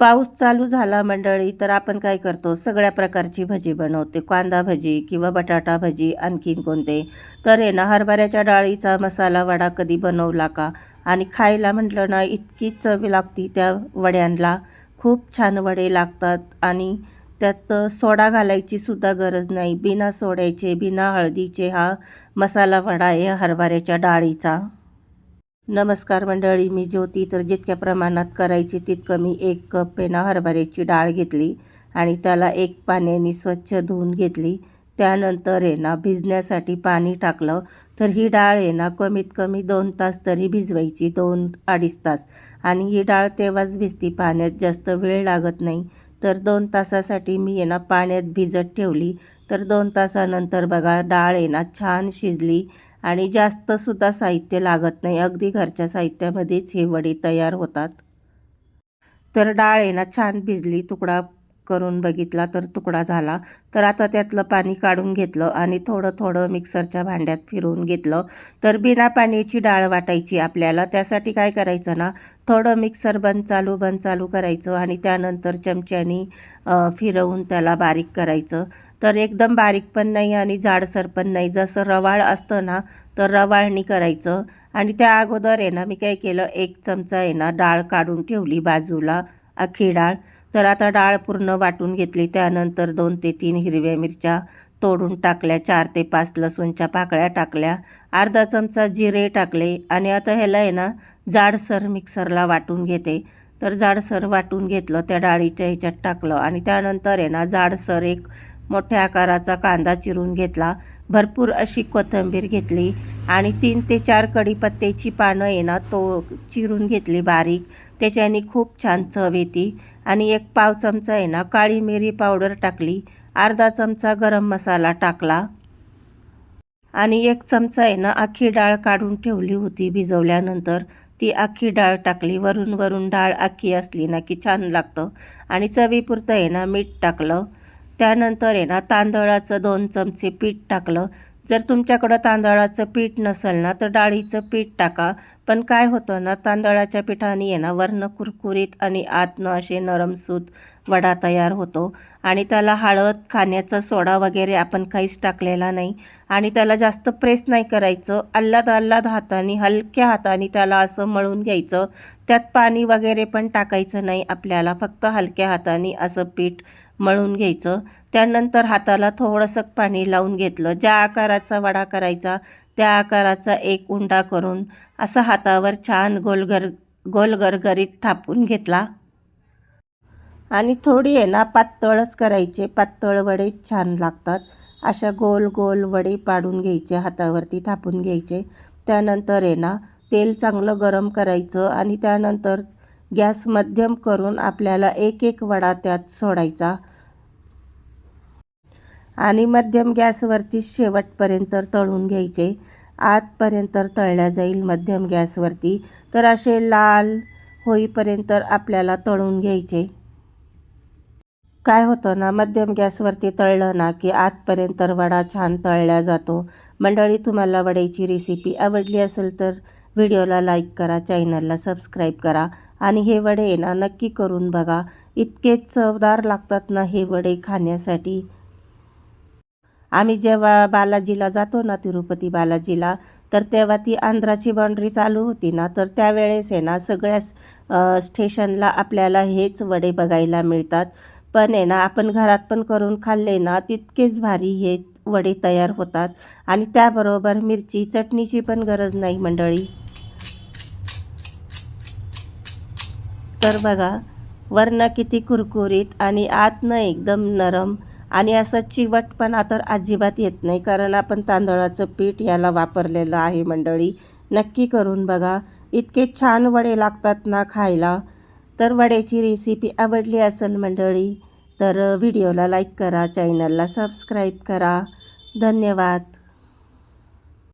पाऊस चालू झाला मंडळी तर आपण काय करतो, सगळ्या प्रकारची भजी बनवते. कांदा भजी किंवा बटाटा भजी, आणखीन कोणते. तर आहे ना, हरभऱ्याच्या डाळीचा मसाला वडा कधी बनवला का? आणि खायला म्हटलं ना, इतकी चव लागती त्या वड्यांना. खूप छान वडे लागतात आणि त्यात सोडा घालायची सुद्धा गरज नाही. बिना सोड्याचे, बिना हळदीचे हा मसाला वडा आहे हरभऱ्याच्या डाळीचा. नमस्कार मंडळी, मी ज्योती. तर जितक्या प्रमाणात करायची तितकं मी 1 कप हरभऱ्याची डाळ घेतली आणि त्याला 1 पाण्याने स्वच्छ धुवून घेतली. त्यानंतर आहे ना, भिजण्यासाठी पाणी टाकलं. तर ही डाळ आहे ना, कमीत कमी 2 तास तरी भिजवायची, 2-2.5 तास. आणि ही डाळ तेव्हाच भिजती, पाण्यात जास्त वेळ लागत नाही. तर 2 तासासाठी मी आहे ना पाण्यात भिजत ठेवली. तर 2 तासानंतर बघा, डाळ आहे ना छान शिजली आणि जास्तसुद्धा साहित्य लागत नाही. अगदी घरच्या साहित्यामध्येच हे वडे तयार होतात. तर डाळ आहे ना छान भिजली. तुकडा करून बघितला तर तुकडा झाला. तर आता त्यातलं पाणी काढून घेतलं आणि थोडं थोडं मिक्सरच्या भांड्यात फिरवून घेतलं. तर बिना पाण्याची डाळ वाटायची आपल्याला. त्यासाठी काय करायचं ना, थोडं मिक्सर बंद चालू करायचं आणि त्यानंतर चमच्यानी फिरवून त्याला बारीक करायचं. तर एकदम बारीक पण नाही आणि जाडसर पण नाही. जसं रवाळ असतं ना, तर रवाळणी करायचं. आणि त्या अगोदर आहे ना, मी काय केलं, 1 चमचा आहे ना डाळ काढून ठेवली बाजूला, अख्खी डाळ. तर आता डाळ पूर्ण वाटून घेतली. त्यानंतर 2 ते 3 हिरव्या मिरच्या तोडून टाकल्या, 4 ते 5 लसूणच्या पाकळ्या टाकल्या, अर्धा चमचा जिरे टाकले आणि आता ह्याला आहे ना जाडसर मिक्सरला वाटून घेते. तर जाडसर वाटून घेतलं, त्या डाळीच्या ह्याच्यात टाकलं आणि त्यानंतर आहे ना जाडसर एक मोठ्या आकाराचा कांदा चिरून घेतला, भरपूर अशी कोथिंबीर घेतली आणि 3 ते 4 कढीपत्त्याची पानं आहे ना चिरून घेतली बारीक. त्याच्याने खूप छान चव येते. आणि 1 पाव चमचा आहे ना काळी मिरी पावडर टाकली, अर्धा चमचा गरम मसाला टाकला आणि 1 चमचा आहे ना अख्खी डाळ काढून ठेवली होती भिजवल्यानंतर, ती अख्खी डाळ टाकली. वरून डाळ अख्खी असली ना की छान लागतं. आणि चवीपुरतं आहे ना मीठ टाकलं. त्यानंतर आहे ना तांदळाचं 2 चमचे पीठ टाकलं. जर तुमच्याकडं तांदळाचं पीठ नसेल ना, तर डाळीचं पीठ टाका. पण काय होतं ना, तांदळाच्या पिठाने आहे ना वरनं कुरकुरीत आणि आतनं असे नरमसूत वडा तयार होतो. आणि त्याला हळद, खाण्याचा सोडा वगैरे आपण काहीच टाकलेला नाही. आणि त्याला जास्त प्रेस नाही करायचं. आल्हाद हाताने, हलक्या हाताने त्याला असं मळून घ्यायचं. त्यात पाणी वगैरे पण टाकायचं नाही आपल्याला, फक्त हलक्या हाताने असं पीठ मळून घ्यायचं. त्यानंतर हाताला थोडंसं पाणी लावून घेतलं. ज्या आकाराचा वडा करायचा त्या आकाराचा एक उंडा करून असा हातावर छान गोल गरगरीत थापून घेतला. आणि थोडी आहे ना पातळच करायचे, पातळ वडे छान लागतात. अशा गोल गोल वडे पाडून घ्यायचे, हातावरती थापून घ्यायचे. त्यानंतर आहे ना तेल चांगलं गरम करायचं आणि त्यानंतर गॅस मध्यम करून आपल्याला एक एक वडा त्यात सोडायचा आणि मध्यम गॅसवरती शेवटपर्यंत तळून घ्यायचे. आतपर्यंत तळल्या जाईल मध्यम गॅसवरती. तर असे लाल होईपर्यंत आपल्याला तळून घ्यायचे. काय होतं ना, मध्यम गॅसवरती तळलं ना की आतपर्यंत वडा छान तळला जातो. मंडळी, तुम्हाला वड्याची रेसिपी आवडली असेल तर व्हिडिओला लाईक करा, चॅनलला सबस्क्राईब करा आणि हे वडे आहे ना नक्की करून बघा. इतके चवदार लागतात ना हे वडे खाण्यासाठी. आम्ही जेव्हा बालाजीला जातो ना, तिरुपती बालाजीला, तर तेव्हा ती आंध्राची बाउंड्री चालू होती ना, तर त्यावेळेस आहे ना सगळ्या स्टेशनला आपल्याला हेच वडे बघायला मिळतात. पण आहे ना आपण घरात पण करून खाल्ले ना तितकेच भारी हे वडे तयार होतात. आणि त्याबरोबर मिरची चटणीची पण गरज नाही मंडळी. तर बघा, वरनं किती कुरकुरीत आणि आतनं एकदम नरम. आणि असं चिवटपणा तर अजिबात येत नाही, कारण आपण तांदळाचं पीठ याला वापरलेलं आहे मंडळी. नक्की करून बघा, इतके छान वडे लागतात ना खायला. तर वड्याची रेसिपी आवडली असेल मंडळी तर व्हिडिओला लाईक करा, चॅनलला सबस्क्राईब करा. धन्यवाद.